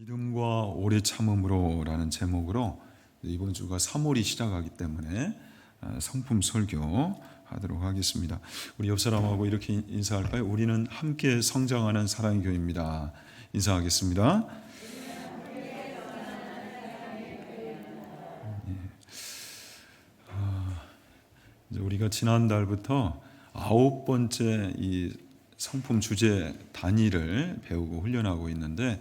믿음과 오래 참음으로라는 제목으로 이번 주가 3월이 시작하기 때문에 성품 설교 하도록 하겠습니다. 우리 옆 사람하고 이렇게 인사할까요? 우리는 함께 성장하는 사랑의 교회입니다. 인사하겠습니다. 이제 우리가 지난달부터 9번째 이 성품 주제 단위를 배우고 훈련하고 있는데,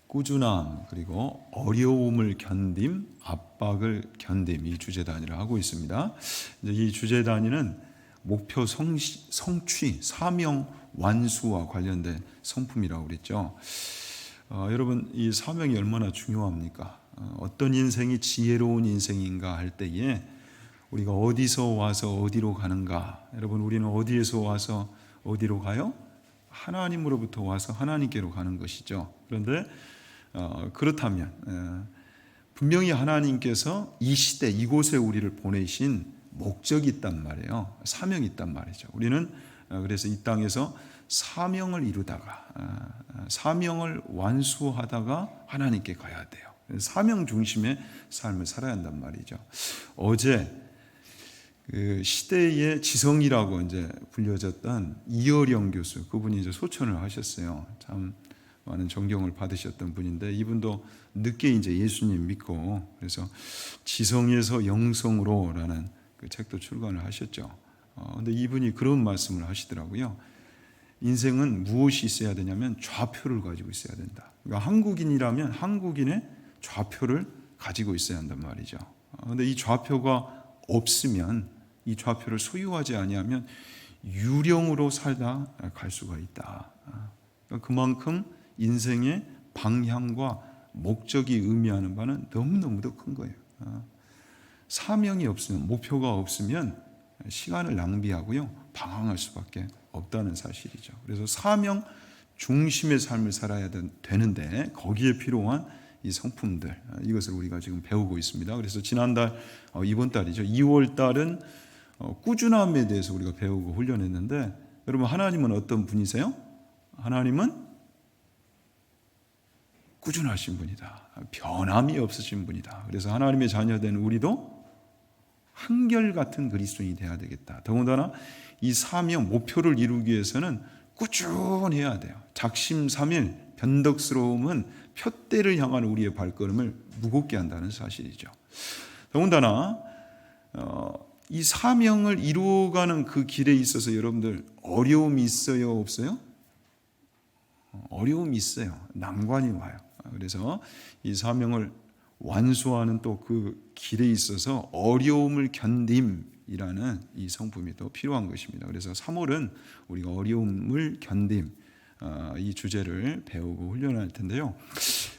꾸준함 그리고 어려움을 견딤, 압박을 견딤, 이 주제 단위를 하고 있습니다. 이제 이 주제 단위는 목표 성취, 사명 완수와 관련된 성품이라고 그랬죠. 여러분, 이 사명이 얼마나 중요합니까? 어떤 인생이 지혜로운 인생인가 할 때에 우리가 어디서 와서 어디로 가는가? 여러분, 우리는 어디에서 와서 어디로 가요? 하나님으로부터 와서 하나님께로 가는 것이죠. 그런데 그렇다면 분명히 하나님께서 이 시대 이곳에 우리를 보내신 목적이 있단 말이에요. 사명이 있단 말이죠. 우리는 그래서 이 땅에서 사명을 이루다가 사명을 완수하다가 하나님께 가야 돼요. 사명 중심의 삶을 살아야 한단 말이죠. 어제 그 시대의 지성이라고 이제 불려졌던 이어령 교수, 그분이 이제 소천을 하셨어요. 참 많은 존경을 받으셨던 분인데, 이분도 늦게 이제 예수님 믿고 그래서 지성에서 영성으로라는 그 책도 출간을 하셨죠. 근데 이분이 그런 말씀을 하시더라고요. 인생은 무엇이 있어야 되냐면 좌표를 가지고 있어야 된다. 그러니까 한국인이라면 한국인의 좌표를 가지고 있어야 한단 말이죠. 근데 이 좌표가 없으면, 이 좌표를 소유하지 아니하면 유령으로 살다 갈 수가 있다. 그만큼 인생의 방향과 목적이 의미하는 바는 너무너무도 큰 거예요. 사명이 없으면, 목표가 없으면 시간을 낭비하고요, 방황할 수밖에 없다는 사실이죠. 그래서 사명 중심의 삶을 살아야 되는데, 거기에 필요한 이 성품들, 이것을 우리가 지금 배우고 있습니다. 그래서 지난달, 이번 달이죠, 2월 달은 꾸준함에 대해서 우리가 배우고 훈련했는데, 여러분, 하나님은 어떤 분이세요? 하나님은 꾸준하신 분이다. 변함이 없으신 분이다. 그래서 하나님의 자녀된 우리도 한결같은 그리스도인이 되어야 되겠다. 더군다나 이 사명, 목표를 이루기 위해서는 꾸준해야 돼요. 작심삼일, 변덕스러움은 푯대를 향한 우리의 발걸음을 무겁게 한다는 사실이죠. 더군다나 이 사명을 이루어가는 그 길에 있어서 여러분들 어려움이 있어요, 없어요? 어려움이 있어요. 난관이 와요. 그래서 이 사명을 완수하는 또 그 길에 있어서 어려움을 견딤이라는 이 성품이 또 필요한 것입니다. 그래서 3월은 우리가 어려움을 견딤, 이 주제를 배우고 훈련할 텐데요.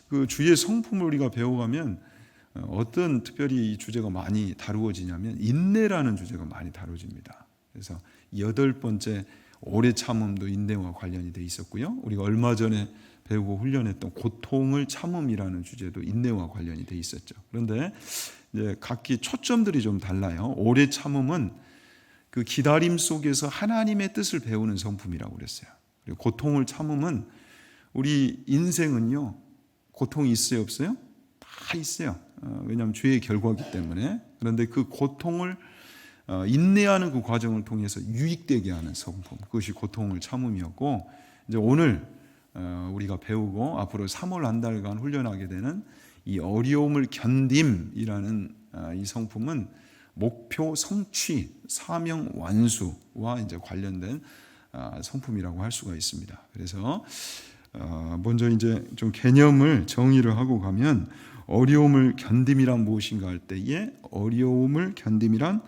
그 주의 성품을 우리가 배워가면 어떤 특별히 이 주제가 많이 다루어지냐면 인내라는 주제가 많이 다루어집니다. 그래서 8번째 오래 참음도 인내와 관련이 돼 있었고요. 우리가 얼마 전에 배우고 훈련했던 고통을 참음이라는 주제도 인내와 관련이 돼 있었죠. 그런데 이제 각기 초점들이 좀 달라요. 오래 참음은 그 기다림 속에서 하나님의 뜻을 배우는 성품이라고 그랬어요. 그리고 고통을 참음은, 우리 인생은요, 고통이 있어요, 없어요? 다 있어요. 왜냐하면 죄의 결과이기 때문에. 그런데 그 고통을 인내하는 그 과정을 통해서 유익되게 하는 성품, 그것이 고통을 참음이었고, 이제 오늘 우리가 배우고 앞으로 3월 한 달간 훈련하게 되는 이 어려움을 견딤이라는 이 성품은 목표 성취, 사명 완수와 이제 관련된 성품이라고 할 수가 있습니다. 그래서 먼저 이제 좀 개념을 정의를 하고 가면, 어려움을 견딤이란 무엇인가 할 때에, 어려움을 견딤이란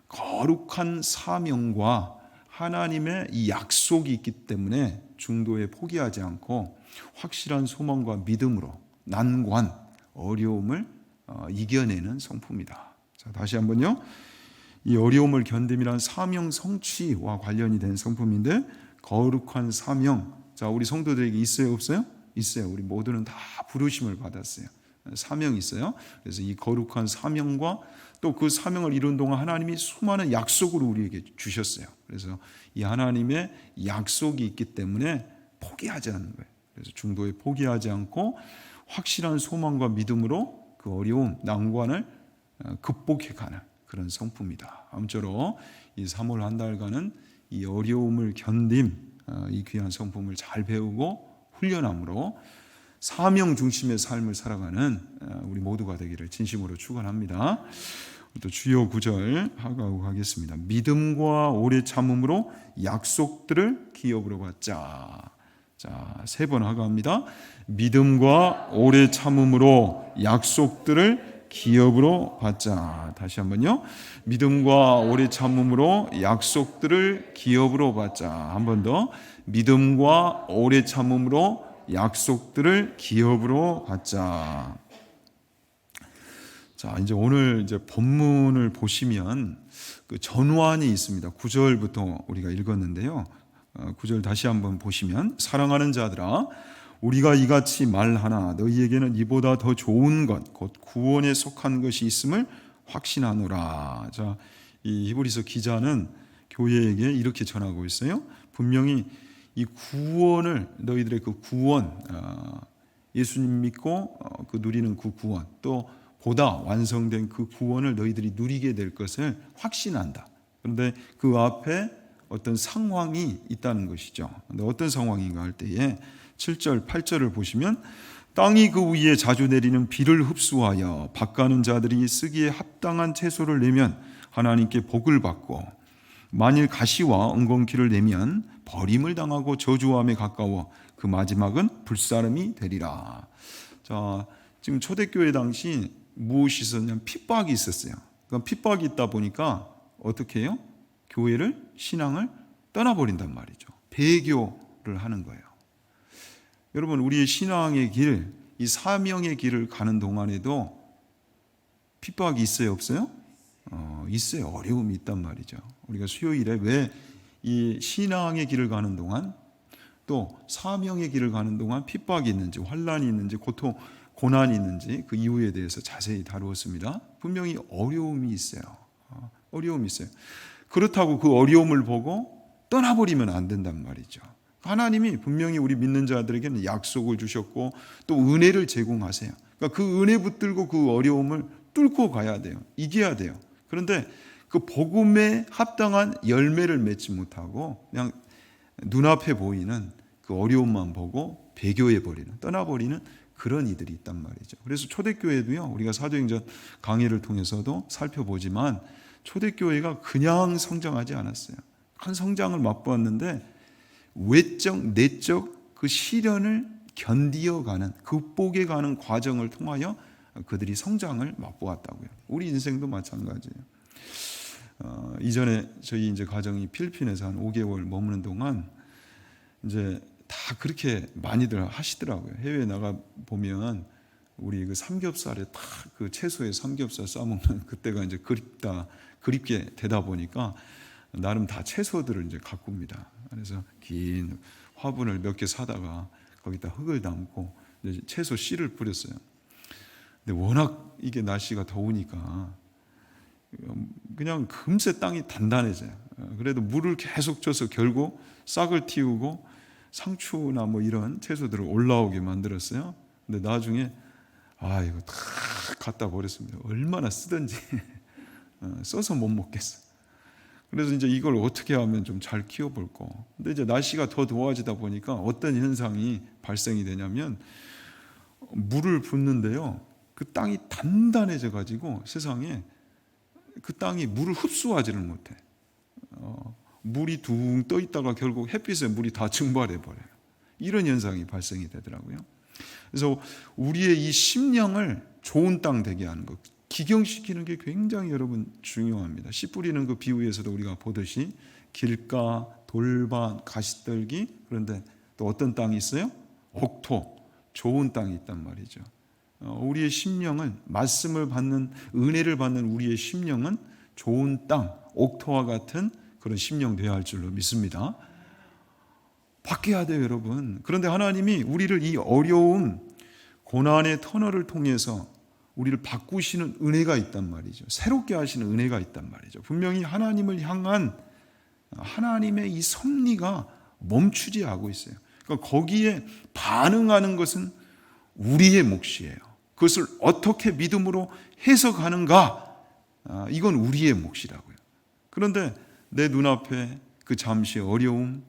거룩한 사명과 하나님의 이 약속이 있기 때문에 중도에 포기하지 않고 확실한 소망과 믿음으로 난관, 어려움을 이겨내는 성품이다. 자, 다시 한번요. 이 어려움을 견딤이란 사명 성취와 관련이 된 성품인데, 거룩한 사명. 자, 우리 성도들에게 있어요, 없어요? 있어요. 우리 모두는 다 부르심을 받았어요. 사명이 있어요. 그래서 이 거룩한 사명과 또 그 사명을 이룬 동안 하나님이 수많은 약속을 우리에게 주셨어요. 그래서 이 하나님의 약속이 있기 때문에 포기하지 않는 거예요. 그래서 중도에 포기하지 않고 확실한 소망과 믿음으로 그 어려움, 난관을 극복해가는 그런 성품이다. 아무쪼록 이 3월 한 달간은 이 어려움을 견딤, 이 귀한 성품을 잘 배우고 훈련함으로 사명 중심의 삶을 살아가는 우리 모두가 되기를 진심으로 축원합니다. 또 주요 구절 하고 가겠습니다. 믿음과 오래 참음으로 약속들을 기업으로 받자. 자, 3번 하고 합니다. 믿음과 오래 참음으로 약속들을 기업으로 받자. 다시 한번요. 믿음과 오래 참음으로 약속들을 기업으로 받자. 한 번 더. 믿음과 오래 참음으로 약속들을 기업으로 받자. 자, 이제 오늘 본문을 보시면 그 전환이 있습니다. 9절부터 우리가 읽었는데요. 9절 다시 한번 보시면 사랑하는 자들아 우리가 이같이 말하나 너희에게는 이보다 더 좋은 것 곧 구원에 속한 것이 있음을 확신하노라. 자, 이 히브리서 기자는 교회에게 이렇게 전하고 있어요. 분명히 이 구원을 너희들의 그 구원 예수님 믿고 그 누리는 그 구원 또 보다 완성된 그 구원을 너희들이 누리게 될 것을 확신한다. 그런데 그 앞에 어떤 상황이 있다는 것이죠. 근데 어떤 상황인가 할 때에 7절, 8절을 보시면 땅이 그 위에 자주 내리는 비를 흡수하여 밭가는 자들이 쓰기에 합당한 채소를 내면 하나님께 복을 받고 만일 가시와 엉겅퀴를 내면 버림을 당하고 저주함에 가까워 그 마지막은 불사름이 되리라. 자, 지금 초대교회 당시 무엇이 있었냐면 핍박이 있었어요. 그러니까 핍박이 있다 보니까 어떻게 해요? 교회를 신앙을 떠나버린단 말이죠. 배교를 하는 거예요. 여러분 우리의 신앙의 길, 이 사명의 길을 가는 동안에도 핍박이 있어요, 없어요? 있어요. 어려움이 있단 말이죠. 우리가 수요일에 왜 이 신앙의 길을 가는 동안 또 사명의 길을 가는 동안 핍박이 있는지 환난이 있는지 고난이 있는지 그 이유에 대해서 자세히 다루었습니다. 분명히 어려움이 있어요. 어려움이 있어요. 그렇다고 그 어려움을 보고 떠나버리면 안 된단 말이죠. 하나님이 분명히 우리 믿는 자들에게는 약속을 주셨고 또 은혜를 제공하세요. 그러니까 그 은혜 붙들고 그 어려움을 뚫고 가야 돼요. 이겨야 돼요. 그런데 그 복음에 합당한 열매를 맺지 못하고 그냥 눈앞에 보이는 그 어려움만 보고 배교해버리는, 떠나버리는 그런 이들이 있단 말이죠. 그래서 초대교회도요, 우리가 사도행전 강의를 통해서도 살펴보지만 초대교회가 그냥 성장하지 않았어요. 큰 성장을 맛보았는데 외적, 내적 그 시련을 견디어가는, 극복해가는 과정을 통하여 그들이 성장을 맛보았다고요. 우리 인생도 마찬가지예요. 이전에 저희 이제 가정이 필리핀에서 한 5개월 머무는 동안 이제 다 그렇게 많이들 하시더라고요. 해외에 나가 보면 우리 그 삼겹살에 다 그 채소에 삼겹살 싸먹는 그때가 이제 그립게 되다 보니까 나름 다 채소들을 이제 가꿉니다. 그래서 긴 화분을 몇 개 사다가 거기다 흙을 담고 이제 채소 씨를 뿌렸어요. 근데 워낙 이게 날씨가 더우니까 그냥 금세 땅이 단단해져요. 그래도 물을 계속 줘서 결국 싹을 틔우고 상추나 뭐 이런 채소들을 올라오게 만들었어요. 근데 나중에 이거 다 갖다 버렸습니다. 얼마나 쓰든지 써서 못 먹겠어. 그래서 이제 이걸 어떻게 하면 좀 잘 키워볼까. 근데 이제 날씨가 더 더워지다 보니까 어떤 현상이 발생이 되냐면 물을 붓는데요. 그 땅이 단단해져 가지고 세상에 그 땅이 물을 흡수하지를 못해. 물이 둥 떠 있다가 결국 햇빛에 물이 다 증발해 버려요. 이런 현상이 발생이 되더라고요. 그래서 우리의 이 심령을 좋은 땅 되게 하는 것, 기경시키는 게 굉장히 여러분 중요합니다. 씨 뿌리는 그 비유에서도 우리가 보듯이 길가, 돌밭, 가시떨기, 그런데 또 어떤 땅이 있어요? 옥토, 좋은 땅이 있단 말이죠. 우리의 심령은 말씀을 받는, 은혜를 받는 우리의 심령은 좋은 땅, 옥토와 같은 그런 심령 되어야 할 줄로 믿습니다. 바뀌어야 돼요, 여러분. 그런데 하나님이 우리를 이 어려움, 고난의 터널을 통해서 우리를 바꾸시는 은혜가 있단 말이죠. 새롭게 하시는 은혜가 있단 말이죠. 분명히 하나님을 향한 하나님의 이 섭리가 멈추지 않고 있어요. 그러니까 거기에 반응하는 것은 우리의 몫이에요. 그것을 어떻게 믿음으로 해석하는가? 이건 우리의 몫이라고요. 그런데 내 눈앞에 그 잠시의 어려움,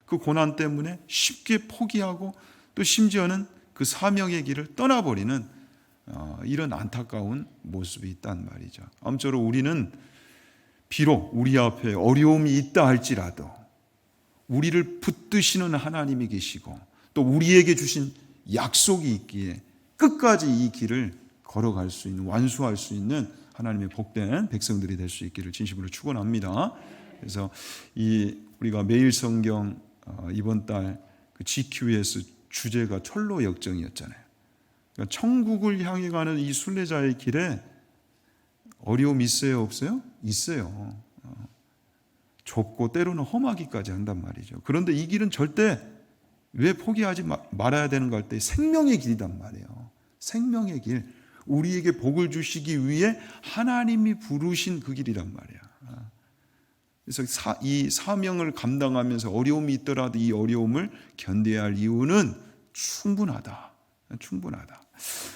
그 고난 때문에 쉽게 포기하고 또 심지어는 그 사명의 길을 떠나버리는 이런 안타까운 모습이 있단 말이죠. 아무쪼록 우리는 비록 우리 앞에 어려움이 있다 할지라도 우리를 붙드시는 하나님이 계시고 또 우리에게 주신 약속이 있기에 끝까지 이 길을 걸어갈 수 있는, 완수할 수 있는 하나님의 복된 백성들이 될 수 있기를 진심으로 축원합니다. 그래서 우리가 매일 성경 이번 달 그 GQ에서 주제가 철로 역정이었잖아요. 그러니까 천국을 향해 가는 이 순례자의 길에 어려움이 있어요, 없어요? 있어요. 좁고 때로는 험하기까지 한단 말이죠. 그런데 이 길은 절대 왜 포기하지 말아야 되는가 할 때 생명의 길이란 말이에요. 생명의 길. 우리에게 복을 주시기 위해 하나님이 부르신 그 길이란 말이야. 그래서 이 사명을 감당하면서 어려움이 있더라도 이 어려움을 견뎌야 할 이유는 충분하다. 충분하다.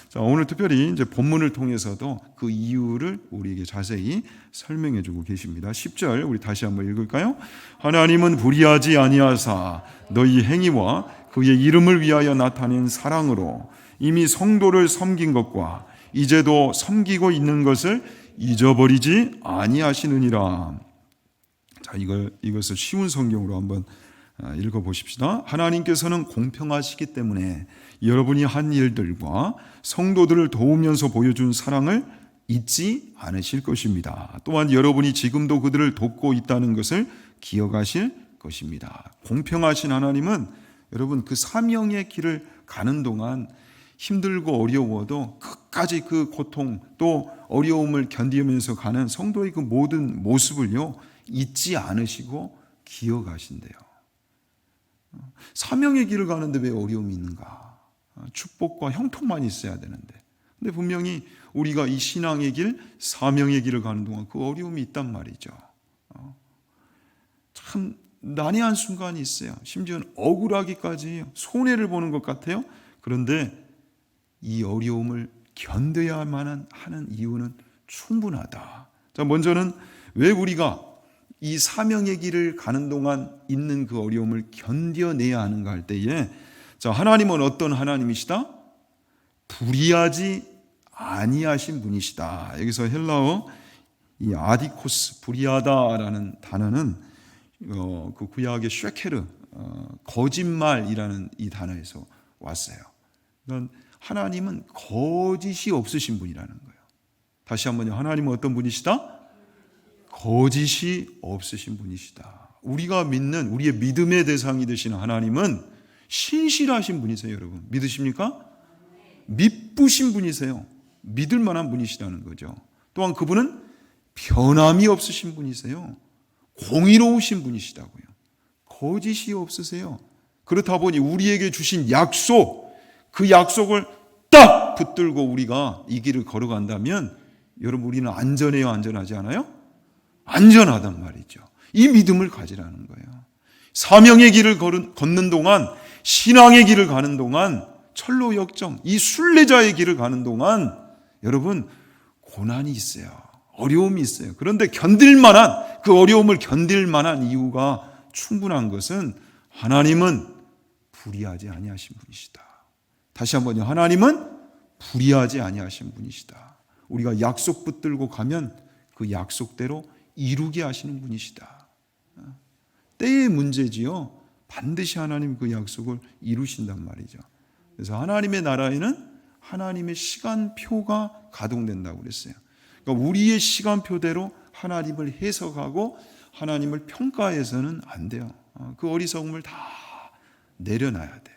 자, 오늘 특별히 이제 본문을 통해서도 그 이유를 우리에게 자세히 설명해 주고 계십니다. 10절 우리 다시 한번 읽을까요? 하나님은 불의하지 아니하사 너희 행위와 그의 이름을 위하여 나타낸 사랑으로 이미 성도를 섬긴 것과 이제도 섬기고 있는 것을 잊어버리지 아니하시느니라. 자, 이것을 쉬운 성경으로 한번 읽어보십시다. 하나님께서는 공평하시기 때문에 여러분이 한 일들과 성도들을 도우면서 보여준 사랑을 잊지 않으실 것입니다. 또한 여러분이 지금도 그들을 돕고 있다는 것을 기억하실 것입니다. 공평하신 하나님은 여러분 그 사명의 길을 가는 동안 힘들고 어려워도 끝까지 그 고통 또 어려움을 견디면서 가는 성도의 그 모든 모습을요 잊지 않으시고 기억하신대요. 사명의 길을 가는데 왜 어려움이 있는가? 축복과 형통만 있어야 되는데. 근데 분명히 우리가 이 신앙의 길, 사명의 길을 가는 동안 그 어려움이 있단 말이죠. 참 난해한 순간이 있어요. 심지어는 억울하기까지 손해를 보는 것 같아요. 그런데 이 어려움을 견뎌야만 하는 이유는 충분하다. 자, 먼저는 왜 우리가 이 사명의 길을 가는 동안 있는 그 어려움을 견뎌내야 하는가 할 때에, 자, 하나님은 어떤 하나님이시다? 불의하지 아니하신 분이시다. 여기서 헬라어 이 아디코스, 불의하다라는 단어는 그 구약의 쉐케르, 거짓말이라는 이 단어에서 왔어요. 그러니까 하나님은 거짓이 없으신 분이라는 거예요. 다시 한번요. 하나님은 어떤 분이시다? 거짓이 없으신 분이시다. 우리가 믿는 우리의 믿음의 대상이 되시는 하나님은 신실하신 분이세요, 여러분. 믿으십니까? 믿부신 분이세요. 믿을 만한 분이시라는 거죠. 또한 그분은 변함이 없으신 분이세요. 공의로우신 분이시다고요. 거짓이 없으세요. 그렇다 보니 우리에게 주신 약속, 그 약속을 딱 붙들고 우리가 이 길을 걸어간다면 여러분 우리는 안전해요, 안전하지 않아요? 안전하단 말이죠. 이 믿음을 가지라는 거예요. 사명의 길을 걷는 동안, 신앙의 길을 가는 동안, 철로 역정, 이 순례자의 길을 가는 동안 여러분 고난이 있어요. 어려움이 있어요. 그런데 견딜 만한, 그 어려움을 견딜 만한 이유가 충분한 것은 하나님은 불의하지 아니하신 분이시다. 다시 한번요. 하나님은 불의하지 아니하신 분이시다. 우리가 약속 붙들고 가면 그 약속대로 이루게 하시는 분이시다. 때의 문제지요. 반드시 하나님 그 약속을 이루신단 말이죠. 그래서 하나님의 나라에는 하나님의 시간표가 가동된다고 그랬어요. 그러니까 우리의 시간표대로 하나님을 해석하고 하나님을 평가해서는 안 돼요. 그 어리석음을 다 내려놔야 돼요.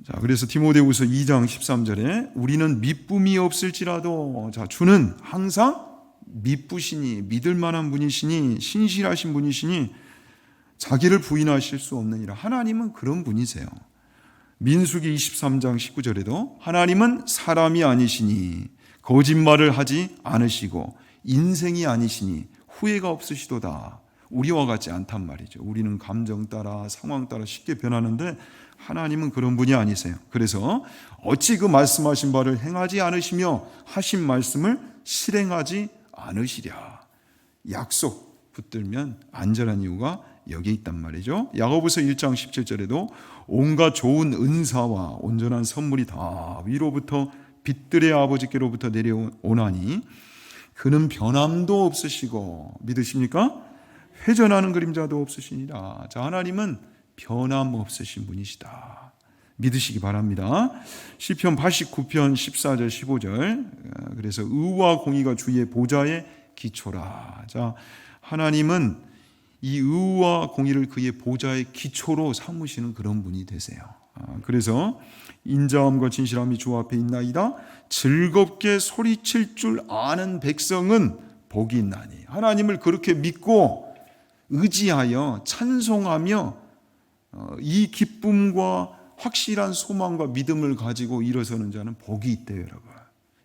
자, 그래서 디모데후서 2장 13절에 우리는 미쁨이 없을지라도, 자, 주는 항상 미쁘시니, 믿을 만한 분이시니, 신실하신 분이시니 자기를 부인하실 수 없느니라. 하나님은 그런 분이세요. 민수기 23장 19절에도 하나님은 사람이 아니시니 거짓말을 하지 않으시고 인생이 아니시니 후회가 없으시도다. 우리와 같지 않단 말이죠. 우리는 감정 따라 상황 따라 쉽게 변하는데 하나님은 그런 분이 아니세요. 그래서 어찌 그 말씀하신 바를 행하지 않으시며 하신 말씀을 실행하지 않으시랴. 약속 붙들면 안전한 이유가 여기 있단 말이죠. 야고보서 1장 17절에도 온갖 좋은 은사와 온전한 선물이 다 위로부터 빛들의 아버지께로부터 내려오나니 그는 변함도 없으시고, 믿으십니까? 회전하는 그림자도 없으시니라. 자, 하나님은 변함 없으신 분이시다. 믿으시기 바랍니다. 시편 89편 14절 15절. 그래서 의와 공의가 주의 보좌의 기초라. 자, 하나님은 이 의와 공의를 그의 보좌의 기초로 삼으시는 그런 분이 되세요. 그래서 인자함과 진실함이 주 앞에 있나이다. 즐겁게 소리칠 줄 아는 백성은 복이 있나니. 하나님을 그렇게 믿고 의지하여 찬송하며 이 기쁨과 확실한 소망과 믿음을 가지고 일어서는 자는 복이 있대요, 여러분.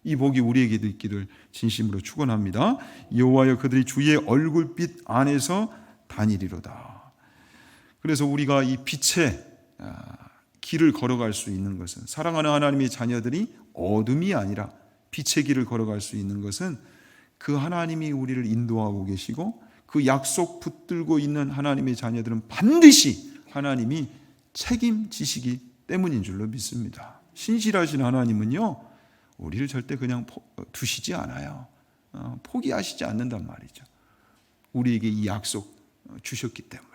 이 복이 우리에게도 있기를 진심으로 축원합니다. 여호와여 그들이 주의 얼굴빛 안에서 다니리로다. 그래서 우리가 이 빛의 길을 걸어갈 수 있는 것은, 사랑하는 하나님의 자녀들이 어둠이 아니라 빛의 길을 걸어갈 수 있는 것은 그 하나님이 우리를 인도하고 계시고 그 약속 붙들고 있는 하나님의 자녀들은 반드시 하나님이 책임지시기 때문인 줄로 믿습니다. 신실하신 하나님은요, 우리를 절대 그냥 두시지 않아요. 포기하시지 않는단 말이죠. 우리에게 이 약속 주셨기 때문에.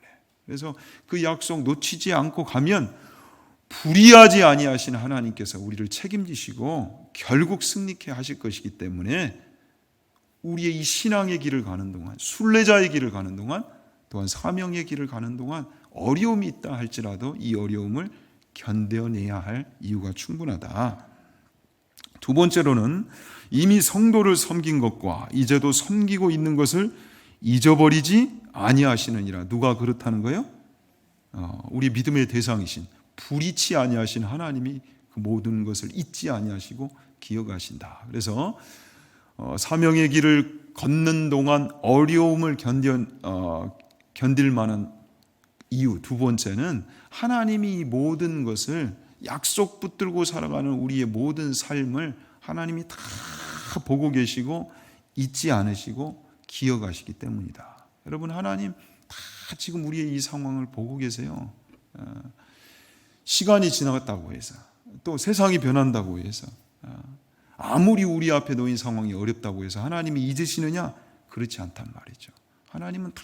그래서 그 약속 놓치지 않고 가면 불의하지 아니하신 하나님께서 우리를 책임지시고 결국 승리케 하실 것이기 때문에 우리의 이 신앙의 길을 가는 동안, 순례자의 길을 가는 동안, 또한 사명의 길을 가는 동안 어려움이 있다 할지라도 이 어려움을 견뎌내야 할 이유가 충분하다. 두 번째로는 이미 성도를 섬긴 것과 이제도 섬기고 있는 것을 잊어버리지 아니하시느니라. 누가 그렇다는 거예요? 우리 믿음의 대상이신 불의치 아니하신 하나님이 그 모든 것을 잊지 아니하시고 기억하신다. 그래서 사명의 길을 걷는 동안 어려움을 견딜 만한 이유 두 번째는 하나님이 이 모든 것을 약속 붙들고 살아가는 우리의 모든 삶을 하나님이 다 보고 계시고 잊지 않으시고 기억하시기 때문이다. 여러분, 하나님 다 지금 우리의 이 상황을 보고 계세요. 시간이 지나갔다고 해서, 또 세상이 변한다고 해서, 아무리 우리 앞에 놓인 상황이 어렵다고 해서 하나님이 잊으시느냐? 그렇지 않단 말이죠. 하나님은 다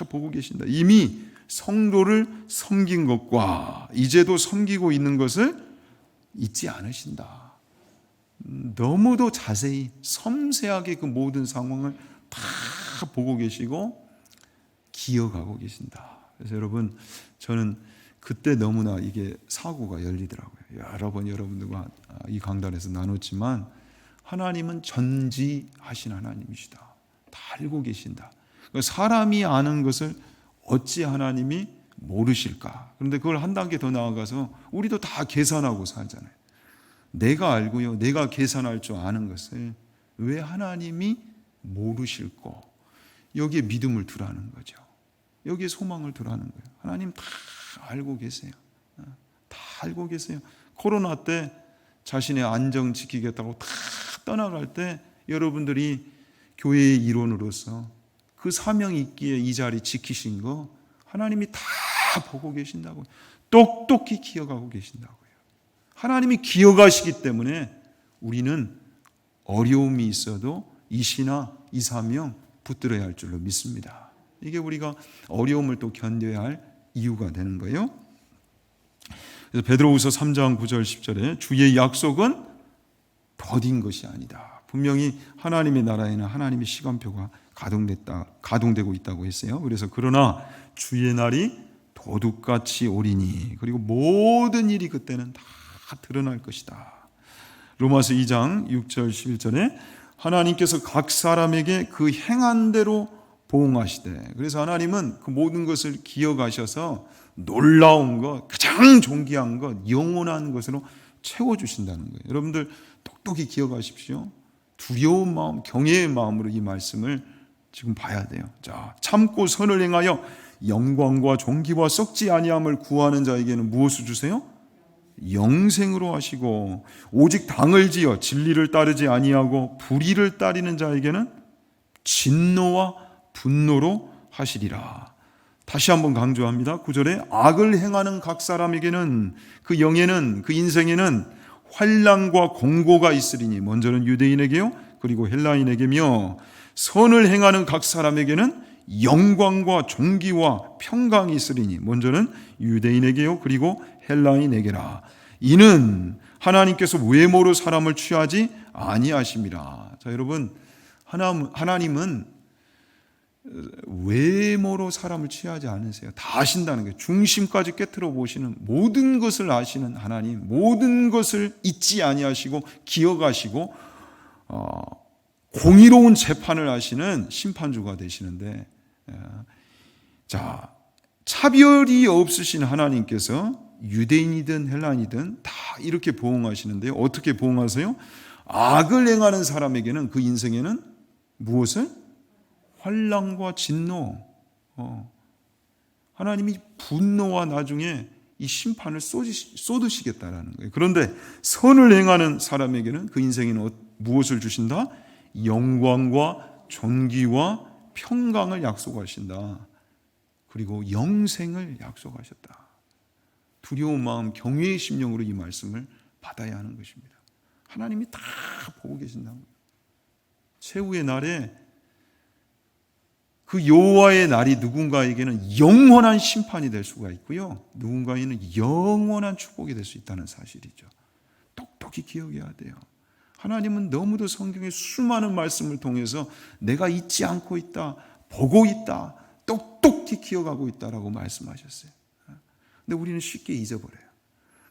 보고 계신다. 이미 성도를 섬긴 것과 이제도 섬기고 있는 것을 잊지 않으신다. 너무도 자세히 섬세하게 그 모든 상황을 다 보고 계시고 기억하고 계신다. 그래서 여러분, 저는 그때 너무나 이게 사고가 열리더라고요. 여러 번 여러분들과 이 강단에서 나눴지만 하나님은 전지하신 하나님이시다. 다 알고 계신다. 사람이 아는 것을 어찌 하나님이 모르실까? 그런데 그걸 한 단계 더 나아가서 우리도 다 계산하고 살잖아요. 내가 알고요, 내가 계산할 줄 아는 것을 왜 하나님이 모르실까? 여기에 믿음을 두라는 거죠. 여기에 소망을 두라는 거예요. 하나님 다 알고 계세요. 다 알고 계세요. 코로나 때 자신의 안정 지키겠다고 다 떠나갈 때 여러분들이 교회의 일원으로서 그 사명이 있기에 이 자리 지키신 거 하나님이 다 보고 계신다고, 똑똑히 기억하고 계신다고요. 하나님이 기억하시기 때문에 우리는 어려움이 있어도 이 신앙, 이 사명 붙들어야 할 줄로 믿습니다. 이게 우리가 어려움을 또 견뎌야 할 이유가 되는 거예요. 그래서 베드로후서 3장 9절 10절에 주의 약속은 더딘 것이 아니다. 분명히 하나님의 나라에는 하나님의 시간표가 가동되고 있다고 했어요. 그래서 그러나 주의 날이 도둑같이 오리니, 그리고 모든 일이 그때는 다 드러날 것이다. 로마서 2장 6절 11절에 하나님께서 각 사람에게 그 행한 대로 보응하시되, 그래서 하나님은 그 모든 것을 기억하셔서 놀라운 것, 가장 존귀한 것, 영원한 것으로 채워주신다는 거예요. 여러분들 똑똑히 기억하십시오. 두려운 마음, 경외의 마음으로 이 말씀을 지금 봐야 돼요. 자, 참고 선을 행하여 영광과 존귀와 썩지 아니함을 구하는 자에게는 무엇을 주세요? 영생으로 하시고, 오직 당을 지어 진리를 따르지 아니하고 불의를 따르는 자에게는 진노와 분노로 하시리라. 다시 한번 강조합니다. 9절에 악을 행하는 각 사람에게는, 그 영에는, 그 인생에는 환난과 공고가 있으리니, 먼저는 유대인에게요, 그리고 헬라인에게며, 선을 행하는 각 사람에게는 영광과 존귀와 평강이 있으리니, 먼저는 유대인에게요, 그리고 헬라인에게라. 이는 하나님께서 외모로 사람을 취하지 아니하심이라. 자, 여러분, 하나님은 외모로 사람을 취하지 않으세요. 다 아신다는 거예요. 중심까지 꿰뚫어 보시는, 모든 것을 아시는 하나님, 모든 것을 잊지 아니하시고 기억하시고 공의로운 재판을 하시는 심판주가 되시는데, 자, 차별이 없으신 하나님께서 유대인이든 헬라인이든 다 이렇게 보응하시는데요. 어떻게 보응하세요? 악을 행하는 사람에게는, 그 인생에는 무엇을? 환난과 진노, 하나님이 분노와 나중에 이 심판을 쏟으시겠다라는 거예요. 그런데 선을 행하는 사람에게는, 그 인생에는 무엇을 주신다? 영광과 존귀와 평강을 약속하신다. 그리고 영생을 약속하셨다. 두려운 마음, 경외의 심령으로 이 말씀을 받아야 하는 것입니다. 하나님이 다 보고 계신다는 거예요. 최후의 날에, 그 여호와의 날이 누군가에게는 영원한 심판이 될 수가 있고요, 누군가에게는 영원한 축복이 될 수 있다는 사실이죠. 똑똑히 기억해야 돼요. 하나님은 너무도 성경의 수많은 말씀을 통해서 내가 잊지 않고 있다, 보고 있다, 똑똑히 기억하고 있다라고 말씀하셨어요. 근데 우리는 쉽게 잊어버려요.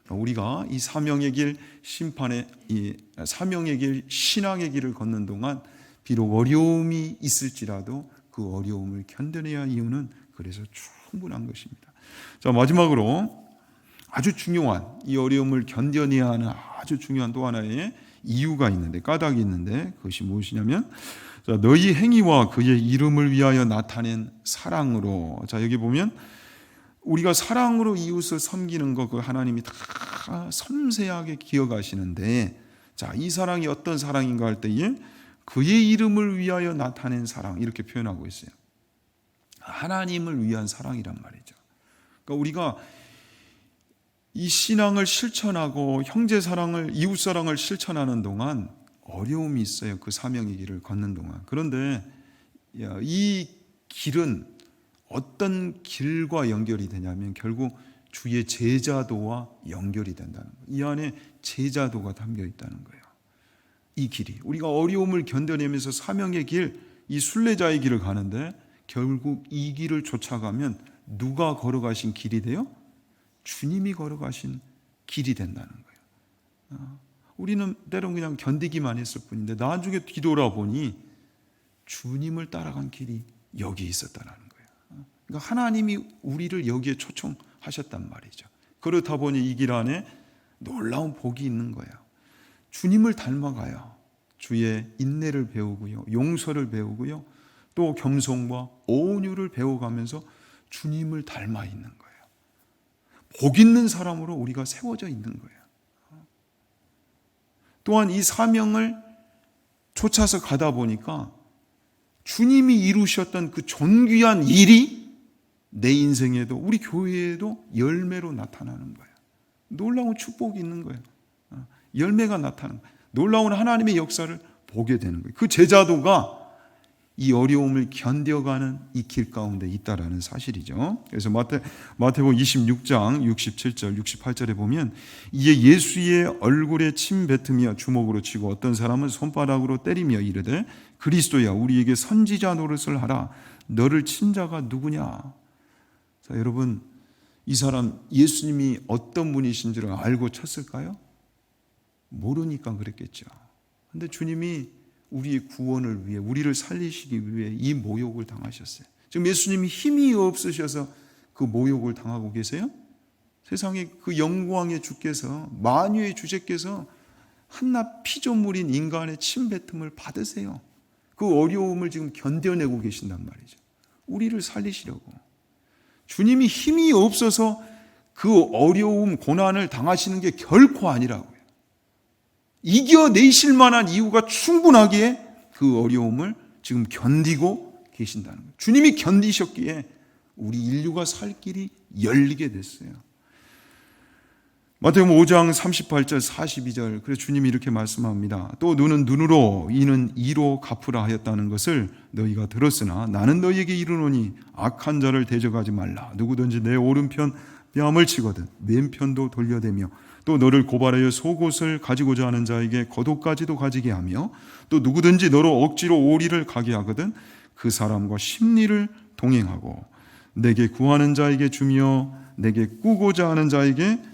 우리가 이 사명의 길, 심판의, 이 사명의 길, 신앙의 길을 걷는 동안 비록 어려움이 있을지라도 그 어려움을 견뎌내야 할 이유는 그래서 충분한 것입니다. 자, 마지막으로 아주 중요한, 이 어려움을 견뎌내야 하는 아주 중요한 또 하나의 이유가 있는데, 까닭이 있는데, 그것이 무엇이냐면, 자, 너희 행위와 그의 이름을 위하여 나타낸 사랑으로. 자, 여기 보면 우리가 사랑으로 이웃을 섬기는 것, 그 하나님이 다 섬세하게 기억하시는데, 자, 이 사랑이 어떤 사랑인가 할 때에 그의 이름을 위하여 나타낸 사랑, 이렇게 표현하고 있어요. 하나님을 위한 사랑이란 말이죠. 그러니까 우리가 이 신앙을 실천하고 형제 사랑을, 이웃 사랑을 실천하는 동안 어려움이 있어요. 그 사명의 길을 걷는 동안. 그런데 이 길은 어떤 길과 연결이 되냐면 결국 주의 제자도와 연결이 된다는 거예요. 이 안에 제자도가 담겨 있다는 거예요. 이 길이, 우리가 어려움을 견뎌내면서 사명의 길, 이 순례자의 길을 가는데 결국 이 길을 쫓아가면 누가 걸어가신 길이 돼요? 주님이 걸어가신 길이 된다는 거예요. 우리는 때론 그냥 견디기만 했을 뿐인데 나중에 뒤돌아보니 주님을 따라간 길이 여기 있었다는 거예요. 그러니까 하나님이 우리를 여기에 초청하셨단 말이죠. 그렇다 보니 이 길 안에 놀라운 복이 있는 거예요. 주님을 닮아가요. 주의 인내를 배우고요, 용서를 배우고요, 또 겸손과 온유를 배워가면서 주님을 닮아 있는 거예요. 복 있는 사람으로 우리가 세워져 있는 거예요. 또한 이 사명을 쫓아서 가다 보니까 주님이 이루셨던 그 존귀한 일이 내 인생에도, 우리 교회에도 열매로 나타나는 거예요. 놀라운 축복이 있는 거예요. 열매가 나타나는 거예요. 놀라운 하나님의 역사를 보게 되는 거예요. 그 제자도가 이 어려움을 견뎌가는 이 길 가운데 있다라는 사실이죠. 그래서 마태복음 26장 67절 68절에 보면, 이에 예수의 얼굴에 침 뱉으며 주먹으로 치고 어떤 사람은 손바닥으로 때리며 이르되 그리스도야 우리에게 선지자 노릇을 하라. 너를 친 자가 누구냐? 자, 여러분, 이 사람 예수님이 어떤 분이신지를 알고 쳤을까요? 모르니까 그랬겠죠. 그런데 주님이 우리의 구원을 위해, 우리를 살리시기 위해 이 모욕을 당하셨어요. 지금 예수님이 힘이 없으셔서 그 모욕을 당하고 계세요? 세상에 그 영광의 주께서, 만유의 주제께서 한낱 피조물인 인간의 침뱉음을 받으세요. 그 어려움을 지금 견뎌내고 계신단 말이죠. 우리를 살리시려고. 주님이 힘이 없어서 그 어려움, 고난을 당하시는 게 결코 아니라고요. 이겨내실 만한 이유가 충분하기에 그 어려움을 지금 견디고 계신다는 거예요. 주님이 견디셨기에 우리 인류가 살 길이 열리게 됐어요. 마태복음 5장 38절 42절 그래서 주님이 이렇게 말씀합니다. 또 눈은 눈으로 이는 이로 갚으라 하였다는 것을 너희가 들었으나 나는 너희에게 이르노니 악한 자를 대적하지 말라. 누구든지 내 오른편 뺨을 치거든 왼편도 돌려대며 또 너를 고발하여 속옷을 가지고자 하는 자에게 겉옷까지도 가지게 하며 또 누구든지 너로 억지로 오리를 가게 하거든 그 사람과 심리를 동행하고 내게 구하는 자에게 주며 내게 꾸고자 하는 자에게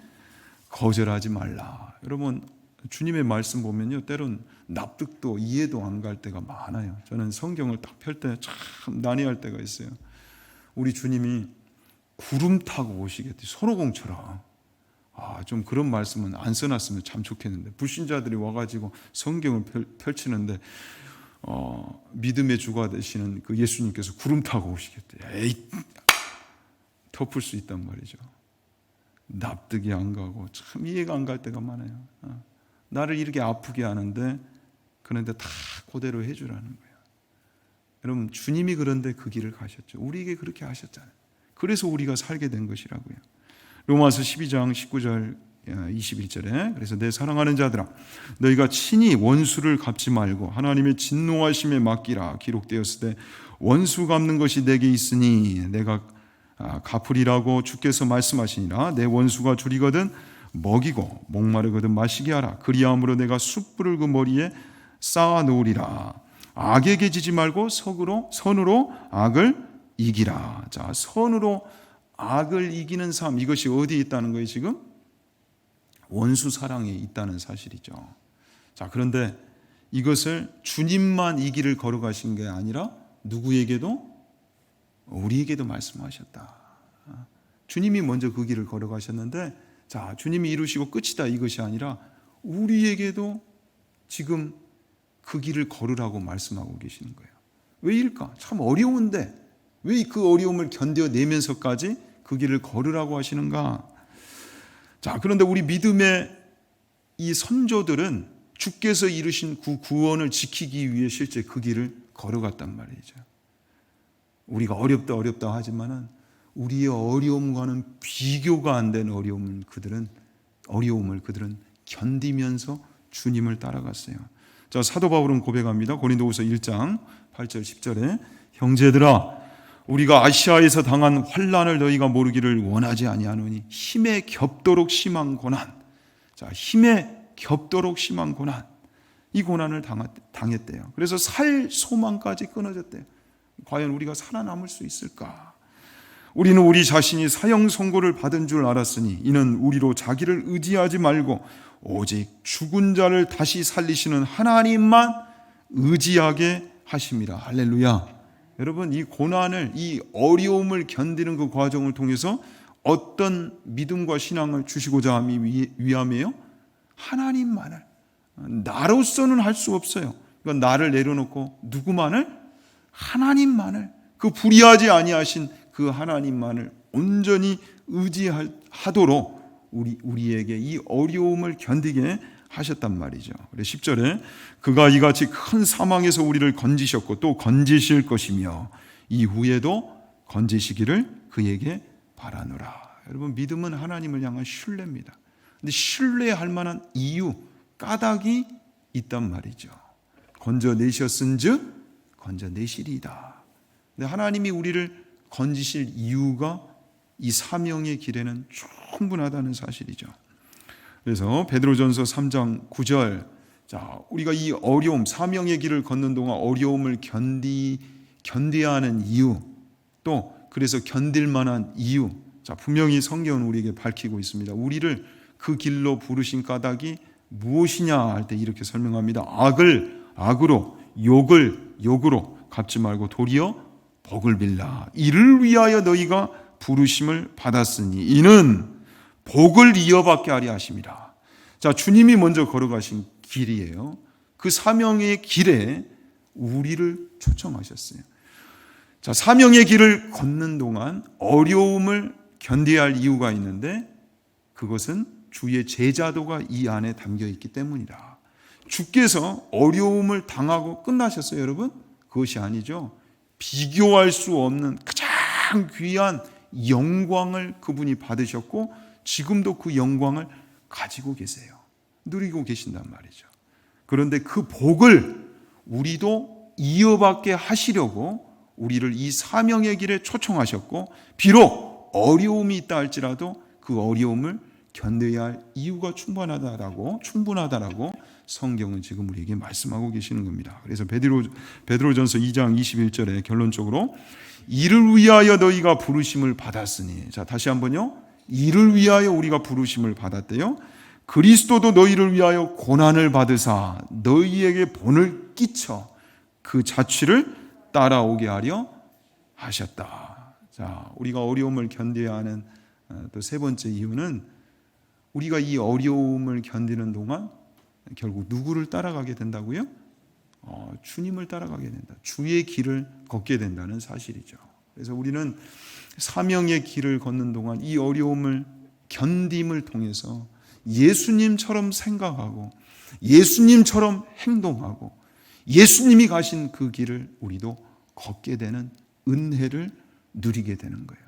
거절하지 말라. 여러분 주님의 말씀 보면요 때론 납득도 이해도 안 갈 때가 많아요. 저는 성경을 딱 펼 때 참 난해할 때가 있어요. 우리 주님이 구름 타고 오시겠대 손오공처럼. 좀 그런 말씀은 안 써놨으면 참 좋겠는데 불신자들이 와가지고 성경을 펼치는데 믿음의 주가 되시는 그 예수님께서 구름 타고 오시겠대. 에이 덮을 수 있단 말이죠. 납득이 안 가고 참 이해가 안 갈 때가 많아요. 나를 이렇게 아프게 하는데 그런데 다 그대로 해주라는 거예요. 여러분 주님이 그런데 그 길을 가셨죠. 우리에게 그렇게 하셨잖아요. 그래서 우리가 살게 된 것이라고요. 로마서 12장 19절 21절에 그래서 내 사랑하는 자들아 너희가 친히 원수를 갚지 말고 하나님의 진노하심에 맡기라. 기록되었을 때 원수 갚는 것이 내게 있으니 내가 갚으리라고 주께서 말씀하시니라. 내 원수가 줄이거든 먹이고 목마르거든 마시게 하라. 그리함으로 내가 숯불을 그 머리에 쌓아 놓으리라. 악에게 지지 말고 선으로 악을 이기라. 자, 선으로 악을 이기는 삶, 이것이 어디에 있다는 거예요 지금? 원수 사랑에 있다는 사실이죠. 자, 그런데 이것을 주님만 이 길을 걸어가신 게 아니라 누구에게도? 우리에게도 말씀하셨다. 주님이 먼저 그 길을 걸어가셨는데 자, 주님이 이루시고 끝이다 이것이 아니라 우리에게도 지금 그 길을 걸으라고 말씀하고 계시는 거예요. 왜일까? 참 어려운데 왜 그 어려움을 견뎌내면서까지 그 길을 걸으라고 하시는가? 자, 그런데 우리 믿음의 이 선조들은 주께서 이루신 그 구원을 지키기 위해 실제 그 길을 걸어갔단 말이죠. 우리가 어렵다 하지만은 우리의 어려움과는 비교가 안 되는 어려움을 그들은 견디면서 주님을 따라갔어요. 자, 사도 바울은 고백합니다. 고린도후서 1장 8절 10절에 형제들아 우리가 아시아에서 당한 환난을 너희가 모르기를 원하지 아니하노니 힘에 겹도록 심한 고난. 자, 힘에 겹도록 심한 고난. 이 고난을 당했대요. 그래서 살 소망까지 끊어졌대요. 과연 우리가 살아남을 수 있을까? 우리는 우리 자신이 사형 선고를 받은 줄 알았으니 이는 우리로 자기를 의지하지 말고 오직 죽은 자를 다시 살리시는 하나님만 의지하게 하심이라. 할렐루야. 여러분 이 고난을 이 어려움을 견디는 그 과정을 통해서 어떤 믿음과 신앙을 주시고자 함이 위함이에요? 하나님만을. 나로서는 할 수 없어요. 그러니까 나를 내려놓고 누구만을? 하나님만을. 그 불의하지 아니하신 그 하나님만을 온전히 의지하도록 우리에게 이 어려움을 견디게 하셨단 말이죠. 10절에 그가 이같이 큰 사망에서 우리를 건지셨고 또 건지실 것이며 이후에도 건지시기를 그에게 바라노라. 여러분 믿음은 하나님을 향한 신뢰입니다. 근데 신뢰할 만한 이유, 까닭이 있단 말이죠. 건져내셨은즉 건져내시리이다. 근데 하나님이 우리를 건지실 이유가 이 사명의 길에는 충분하다는 사실이죠. 그래서 베드로전서 3장 9절 자, 우리가 이 어려움, 사명의 길을 걷는 동안 어려움을 견뎌야 하는 이유 또 그래서 견딜 만한 이유 자, 분명히 성경은 우리에게 밝히고 있습니다. 우리를 그 길로 부르신 까닭이 무엇이냐 할 때 이렇게 설명합니다. 악을 악으로 욕을 욕으로 갚지 말고 도리어 복을 빌라. 이를 위하여 너희가 부르심을 받았으니 이는 복을 이어받게 하려 하심이라. 자, 주님이 먼저 걸어가신 길이에요. 그 사명의 길에 우리를 초청하셨어요. 자, 사명의 길을 걷는 동안 어려움을 견뎌야 할 이유가 있는데 그것은 주의 제자도가 이 안에 담겨 있기 때문이다. 주께서 어려움을 당하고 끝나셨어요, 여러분? 그것이 아니죠. 비교할 수 없는 가장 귀한 영광을 그분이 받으셨고 지금도 그 영광을 가지고 계세요. 누리고 계신단 말이죠. 그런데 그 복을 우리도 이어받게 하시려고 우리를 이 사명의 길에 초청하셨고 비록 어려움이 있다 할지라도 그 어려움을 견뎌야 할 이유가 충분하다라고 성경은 지금 우리에게 말씀하고 계시는 겁니다. 그래서 베드로전서 2장 21절에 결론적으로 이를 위하여 너희가 부르심을 받았으니, 자 다시 한번요, 이를 위하여 우리가 부르심을 받았대요. 그리스도도 너희를 위하여 고난을 받으사 너희에게 본을 끼쳐 그 자취를 따라오게 하려 하셨다. 자, 우리가 어려움을 견뎌야 하는 또 세 번째 이유는 우리가 이 어려움을 견디는 동안 결국 누구를 따라가게 된다고요? 주님을 따라가게 된다. 주의 길을 걷게 된다는 사실이죠. 그래서 우리는 사명의 길을 걷는 동안 이 어려움을 견딤을 통해서 예수님처럼 생각하고 예수님처럼 행동하고 예수님이 가신 그 길을 우리도 걷게 되는 은혜를 누리게 되는 거예요.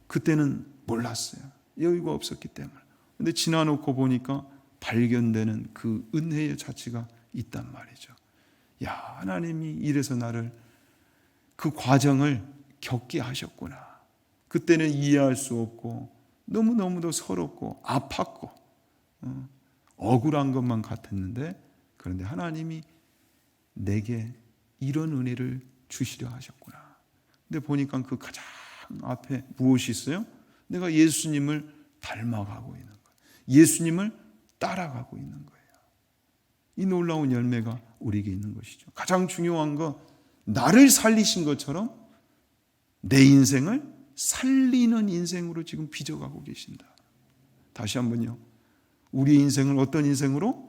그때는 몰랐어요. 여유가 없었기 때문에. 근데 지나놓고 보니까 발견되는 그 은혜의 자취가 있단 말이죠. 야, 하나님이 이래서 나를 그 과정을 겪게 하셨구나. 그때는 이해할 수 없고 너무너무도 서럽고 아팠고 억울한 것만 같았는데 그런데 하나님이 내게 이런 은혜를 주시려 하셨구나. 근데 보니까 그 가장 앞에 무엇이 있어요? 내가 예수님을 닮아가고 있는 거예요. 예수님을 따라가고 있는 거예요. 이 놀라운 열매가 우리에게 있는 것이죠. 가장 중요한 거, 나를 살리신 것처럼 내 인생을 살리는 인생으로 지금 빚어가고 계신다. 다시 한번요. 우리의 인생을 어떤 인생으로?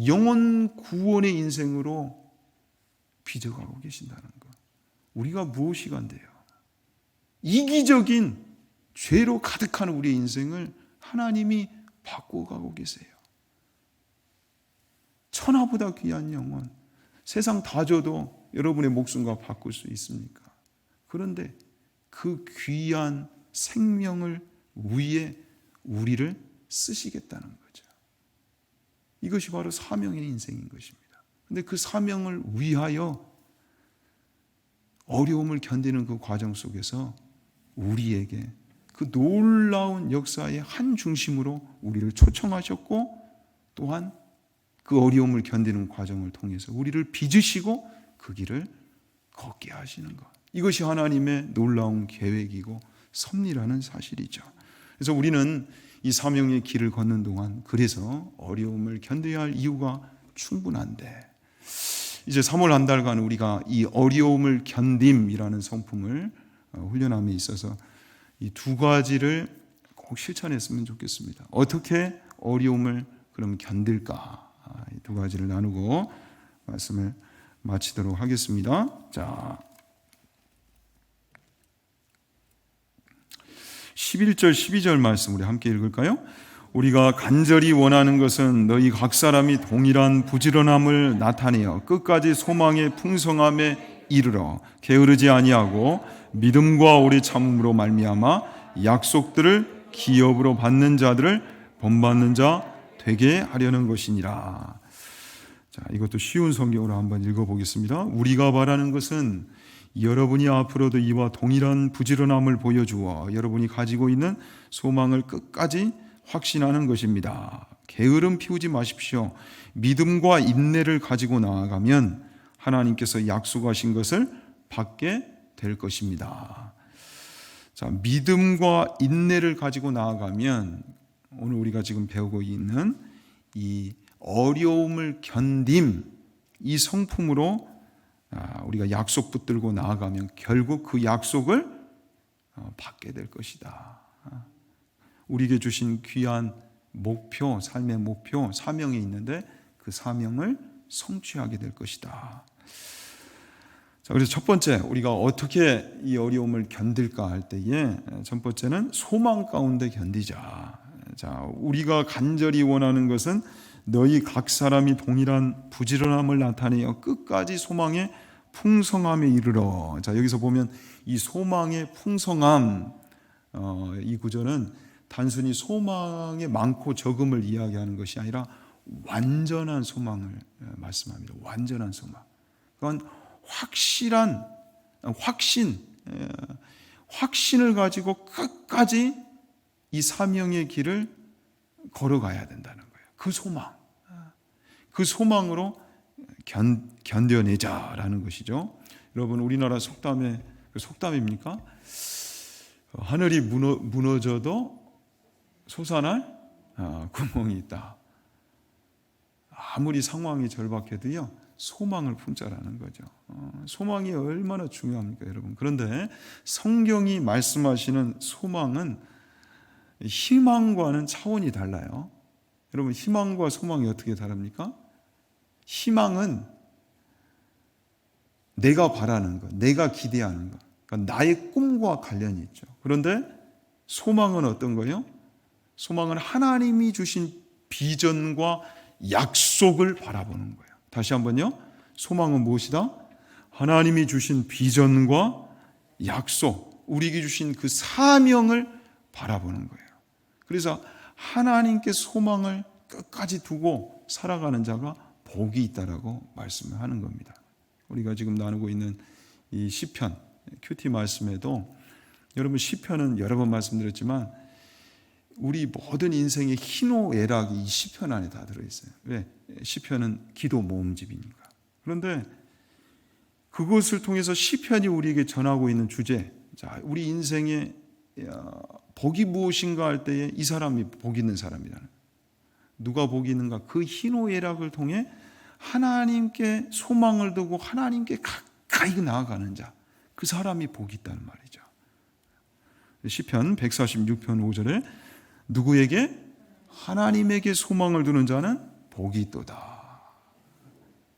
영원 구원의 인생으로 빚어가고 계신다는 것. 우리가 무엇이간데요? 이기적인 죄로 가득한 우리의 인생을 하나님이 바꿔가고 계세요. 천하보다 귀한 영혼, 세상 다 줘도 여러분의 목숨과 바꿀 수 있습니까? 그런데 그 귀한 생명을 위해 우리를 쓰시겠다는 거죠. 이것이 바로 사명의 인생인 것입니다. 그런데 그 사명을 위하여 어려움을 견디는 그 과정 속에서 우리에게 그 놀라운 역사의 한 중심으로 우리를 초청하셨고 또한 그 어려움을 견디는 과정을 통해서 우리를 빚으시고 그 길을 걷게 하시는 것. 이것이 하나님의 놀라운 계획이고 섭리라는 사실이죠. 그래서 우리는 이 사명의 길을 걷는 동안 그래서 어려움을 견뎌야 할 이유가 충분한데 이제 3월 한 달간 우리가 이 어려움을 견딤이라는 성품을 훈련함에 있어서 이 두 가지를 꼭 실천했으면 좋겠습니다. 어떻게 어려움을 그럼 견딜까? 이 두 가지를 나누고 말씀을 마치도록 하겠습니다. 자, 11절 12절 말씀 우리 함께 읽을까요? 우리가 간절히 원하는 것은 너희 각 사람이 동일한 부지런함을 나타내어 끝까지 소망의 풍성함에 이르러 게으르지 아니하고 믿음과 오래 참음으로 말미암아 약속들을 기업으로 받는 자들을 본받는 자 되게 하려는 것이니라. 자, 이것도 쉬운 성경으로 한번 읽어보겠습니다. 우리가 바라는 것은 여러분이 앞으로도 이와 동일한 부지런함을 보여주어 여러분이 가지고 있는 소망을 끝까지 확신하는 것입니다. 게으름 피우지 마십시오. 믿음과 인내를 가지고 나아가면 하나님께서 약속하신 것을 받게 될 것입니다. 자, 믿음과 인내를 가지고 나아가면 오늘 우리가 지금 배우고 있는 이 어려움을 견딤 이 성품으로 우리가 약속 붙들고 나아가면 결국 그 약속을 받게 될 것이다. 우리에게 주신 귀한 목표, 삶의 목표, 사명이 있는데 그 사명을 성취하게 될 것이다. 자, 그래서 첫 번째, 우리가 어떻게 이 어려움을 견딜까 할 때에 첫 번째는 소망 가운데 견디자. 자, 우리가 간절히 원하는 것은 너희 각 사람이 동일한 부지런함을 나타내어 끝까지 소망의 풍성함에 이르러. 자, 여기서 보면 이 소망의 풍성함, 이 구절은 단순히 소망의 많고 적음을 이야기하는 것이 아니라 완전한 소망을 말씀합니다. 완전한 소망. 그건 확신을 가지고 끝까지 이 사명의 길을 걸어가야 된다는 거예요. 그 소망으로 견뎌내자라는 것이죠. 여러분, 우리나라 속담입니까? 하늘이 무너져도 솟아날 구멍이 있다. 아무리 상황이 절박해도요, 소망을 품자라는 거죠. 소망이 얼마나 중요합니까, 여러분? 그런데 성경이 말씀하시는 소망은 희망과는 차원이 달라요. 여러분, 희망과 소망이 어떻게 다릅니까? 희망은 내가 바라는 것, 내가 기대하는 것, 그러니까 나의 꿈과 관련이 있죠. 그런데 소망은 어떤 거예요? 소망은 하나님이 주신 비전과 약속을 바라보는 거예요. 다시 한번요. 소망은 무엇이다? 하나님이 주신 비전과 약속, 우리에게 주신 그 사명을 바라보는 거예요. 그래서 하나님께 소망을 끝까지 두고 살아가는 자가 복이 있다라고 말씀을 하는 겁니다. 우리가 지금 나누고 있는 이 시편, 큐티 말씀에도 여러분, 시편은 여러 번 말씀드렸지만 우리 모든 인생의 희노애락이 이 시편 안에 다 들어있어요. 왜? 시편은 기도 모음집이니까. 그런데 그것을 통해서 시편이 우리에게 전하고 있는 주제, 자, 우리 인생의 복이 무엇인가 할 때에 이 사람이 복 있는 사람이라는, 누가 복이 있는가? 그 희노애락을 통해 하나님께 소망을 두고 하나님께 가까이 나아가는 자, 그 사람이 복이 있다는 말이죠. 시편 146편 5절에 누구에게? 하나님에게 소망을 두는 자는 복이 있도다.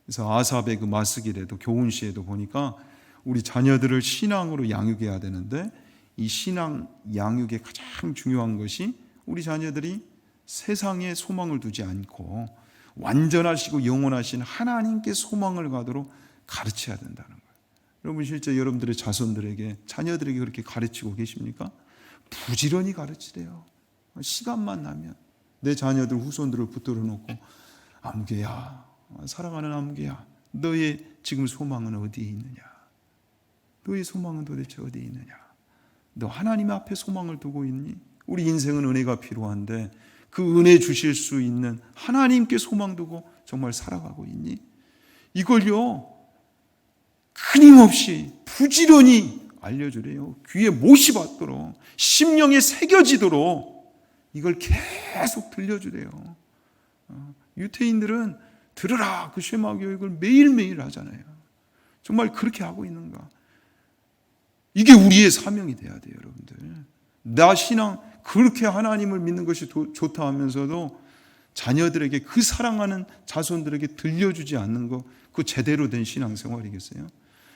그래서 아삽의 그 마스길에도, 교훈시에도 보니까 우리 자녀들을 신앙으로 양육해야 되는데 이 신앙 양육의 가장 중요한 것이 우리 자녀들이 세상에 소망을 두지 않고 완전하시고 영원하신 하나님께 소망을 가도록 가르쳐야 된다는 거예요. 여러분, 실제 여러분들의 자손들에게, 자녀들에게 그렇게 가르치고 계십니까? 부지런히 가르치래요. 시간만 나면 내 자녀들, 후손들을 붙들어 놓고, 아무개야, 사랑하는 아무개야, 너의 지금 소망은 어디에 있느냐? 너의 소망은 도대체 어디에 있느냐? 너 하나님 앞에 소망을 두고 있니? 우리 인생은 은혜가 필요한데 그 은혜 주실 수 있는 하나님께 소망 두고 정말 살아가고 있니? 이걸요, 끊임없이 부지런히 알려주래요. 귀에 못이 받도록, 심령에 새겨지도록 이걸 계속 들려주래요. 유태인들은 들으라, 그 쉐마 교육을 매일매일 하잖아요. 정말 그렇게 하고 있는가? 이게 우리의 사명이 돼야 돼요, 여러분들. 나 신앙 그렇게 하나님을 믿는 것이 좋다 하면서도 자녀들에게, 그 사랑하는 자손들에게 들려주지 않는 거, 그 제대로 된 신앙생활이겠어요?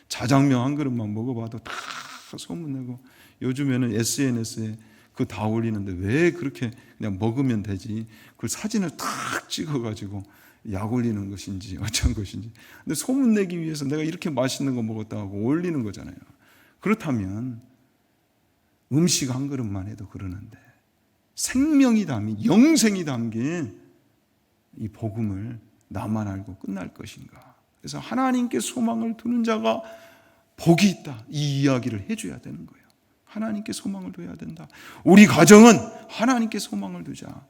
자장면 한 그릇만 먹어봐도 다 소문내고, 요즘에는 SNS에 그거 다 올리는데 왜 그렇게 그냥 먹으면 되지? 그 사진을 탁 찍어가지고 약 올리는 것인지 어쩐 것인지. 근데 소문내기 위해서 내가 이렇게 맛있는 거 먹었다고 올리는 거잖아요. 그렇다면 음식 한 그릇만 해도 그러는데 생명이 담긴, 영생이 담긴 이 복음을 나만 알고 끝날 것인가? 그래서 하나님께 소망을 두는 자가 복이 있다, 이 이야기를 해줘야 되는 거예요. 하나님께 소망을 둬야 된다. 우리 가정은 하나님께 소망을 두자.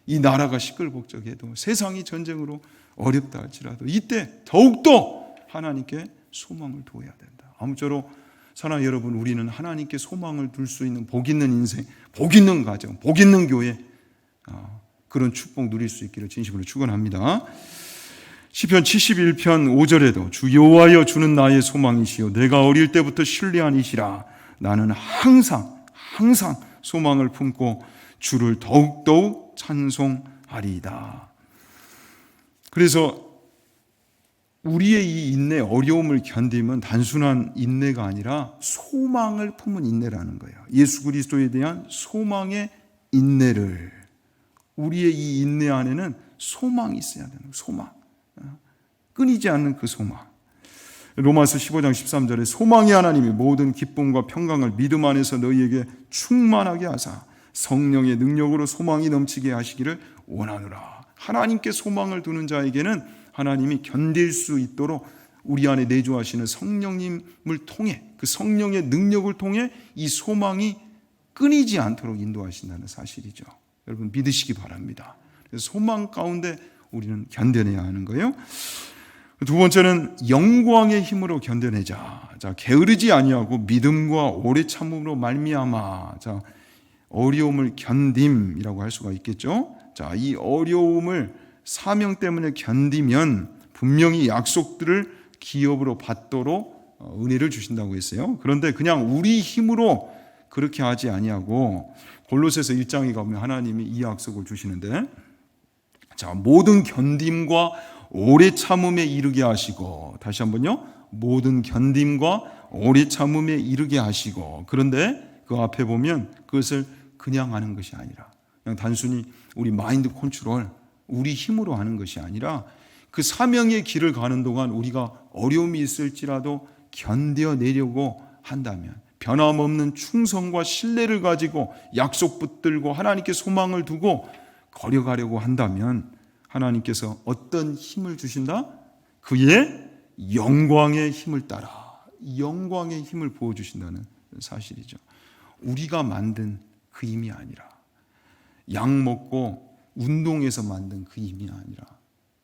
이 나라가 시끌벅적해도, 세상이 전쟁으로 어렵다 할지라도 이때 더욱더 하나님께 소망을 두어야 된다. 아무쪼록 사랑하는 여러분, 우리는 하나님께 소망을 둘 수 있는 복 있는 인생, 복 있는 가정, 복 있는 교회, 그런 축복 누릴 수 있기를 진심으로 축원합니다. 시편 71편 5절에도 주 여호와여, 주는 나의 소망이시요 내가 어릴 때부터 신뢰한 이시라. 나는 항상 소망을 품고 주를 더욱더욱 찬송하리이다. 그래서 우리의 이 인내, 어려움을 견딤은 단순한 인내가 아니라 소망을 품은 인내라는 거예요. 예수 그리스도에 대한 소망의 인내를, 우리의 이 인내 안에는 소망이 있어야 되는 거예요. 소망, 끊이지 않는 그 소망. 로마서 15장 13절에 소망의 하나님이 모든 기쁨과 평강을 믿음 안에서 너희에게 충만하게 하사 성령의 능력으로 소망이 넘치게 하시기를 원하노라. 하나님께 소망을 두는 자에게는 하나님이 견딜 수 있도록 우리 안에 내주하시는 성령님을 통해, 그 성령의 능력을 통해 이 소망이 끊이지 않도록 인도하신다는 사실이죠. 여러분 믿으시기 바랍니다. 그래서 소망 가운데 우리는 견뎌내야 하는 거예요. 두 번째는 영광의 힘으로 견뎌내자. 자, 게으르지 아니하고 믿음과 오래 참음으로 말미암아. 자, 어려움을 견딤이라고 할 수가 있겠죠. 자, 이 어려움을 사명 때문에 견디면 분명히 약속들을 기업으로 받도록 은혜를 주신다고 했어요. 그런데 그냥 우리 힘으로 그렇게 하지 아니하고 골로새서 1장에 가면 하나님이 이 약속을 주시는데, 자, 모든 견딤과 오래 참음에 이르게 하시고, 다시 한번요, 모든 견딤과 오래 참음에 이르게 하시고. 그런데 그 앞에 보면 그것을 그냥 하는 것이 아니라, 그냥 단순히 우리 마인드 컨트롤, 우리 힘으로 하는 것이 아니라 그 사명의 길을 가는 동안 우리가 어려움이 있을지라도 견뎌내려고 한다면, 변함없는 충성과 신뢰를 가지고 약속 붙들고 하나님께 소망을 두고 걸어가려고 한다면 하나님께서 어떤 힘을 주신다? 그의 영광의 힘을 따라 영광의 힘을 부어주신다는 사실이죠. 우리가 만든 그 힘이 아니라, 약 먹고 운동해서 만든 그 힘이 아니라,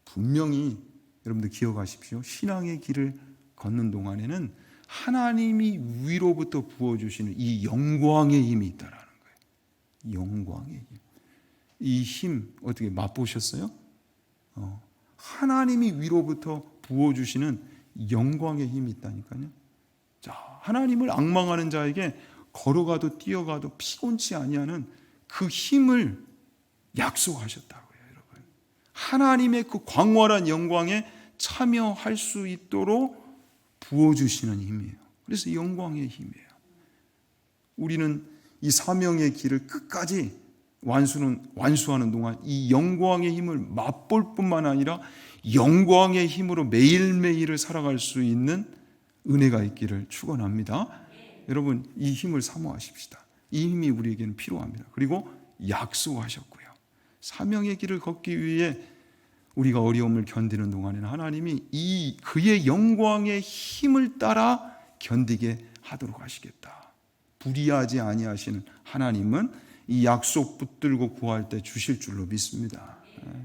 분명히 여러분들 기억하십시오. 신앙의 길을 걷는 동안에는 하나님이 위로부터 부어주시는 이 영광의 힘이 있다라는 거예요. 영광의 힘. 이 힘 어떻게 맛보셨어요? 하나님이 위로부터 부어주시는 영광의 힘이 있다니까요. 자, 하나님을 앙망하는 자에게 걸어가도 뛰어가도 피곤치 아니하는 그 힘을 약속하셨다고요, 여러분. 하나님의 그 광활한 영광에 참여할 수 있도록 부어주시는 힘이에요. 그래서 영광의 힘이에요. 우리는 이 사명의 길을 끝까지 완수하는 동안 이 영광의 힘을 맛볼 뿐만 아니라 영광의 힘으로 매일매일을 살아갈 수 있는 은혜가 있기를 축원합니다. 여러분, 이 힘을 사모하십시다. 이 힘이 우리에게는 필요합니다. 그리고 약속하셨고요. 사명의 길을 걷기 위해 우리가 어려움을 견디는 동안에는 하나님이 그의 영광의 힘을 따라 견디게 하도록 하시겠다. 불의하지 아니하시는 하나님은 이 약속 붙들고 구할 때 주실 줄로 믿습니다.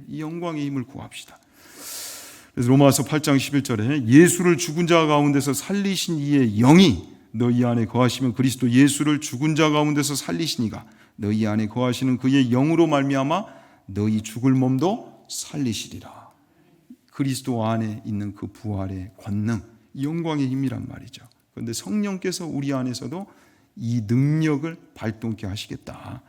이 영광의 힘을 구합시다. 그래서 로마서 8장 11절에 예수를 죽은 자 가운데서 살리신 이의 영이 너희 안에 거하시면 그리스도 예수를 죽은 자 가운데서 살리신 이가 너희 안에 거하시는 그의 영으로 말미암아 너희 죽을 몸도 살리시리라. 그리스도 안에 있는 그 부활의 권능, 영광의 힘이란 말이죠. 그런데 성령께서 우리 안에서도 이 능력을 발동케 하시겠다.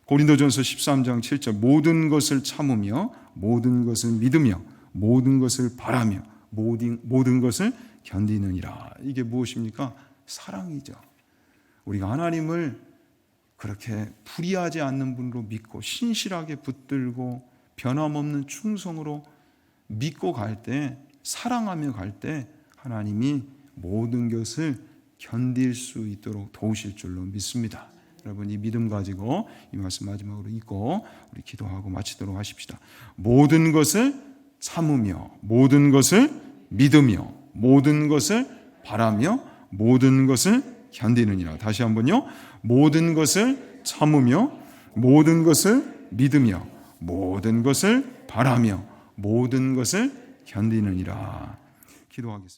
고린도전서 13장 7절 모든 것을 참으며 모든 것을 믿으며 모든 것을 바라며 모든 것을 견디느니라. 이게 무엇입니까? 사랑이죠. 우리가 하나님을 그렇게 불의하지 않는 분으로 믿고 신실하게 붙들고 변함없는 충성으로 믿고 갈 때, 사랑하며 갈 때 하나님이 모든 것을 견딜 수 있도록 도우실 줄로 믿습니다. 여러분, 이 믿음 가지고 이 말씀 마지막으로 읽고 우리 기도하고 마치도록 하십시다. 모든 것을 참으며 모든 것을 믿으며 모든 것을 바라며 모든 것을 견디느니라. 다시 한번요. 모든 것을 참으며 모든 것을 믿으며 모든 것을 바라며 모든 것을 견디느니라. 기도하겠습니다.